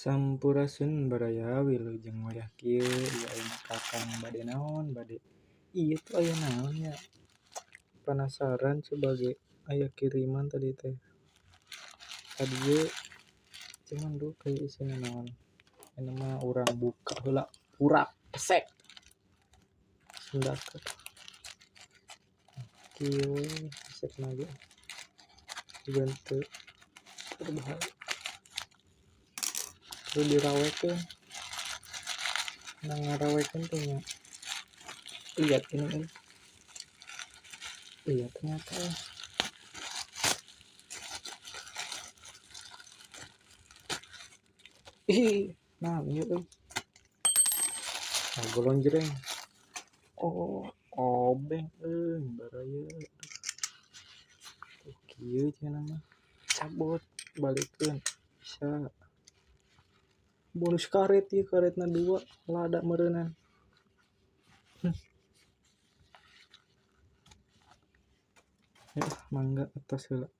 Sampurasun baraya wilujeng wayah kieu ieu ayeuna Kakang bade naon bade. Ieu tuh aya naon nya? Penasaran sebagai aya kiriman tadi teh. Kadieu cuman duh kayak isina naon. Anu mah urang buka heula urak pesek. Sundaka kieu pesek lagi. Dibantu berbahaya. Terus dirawekeun. Nah ngarawekeun teh nya. Lihat ini. Iya ternyata nah ieu euy. Golong jreng. Oh, obeng baraya. Kieu cenah mah. Cabut balikeun bisa. Bonus karet ieu karetna 2 lada meureunana. Ya mangga atas heula.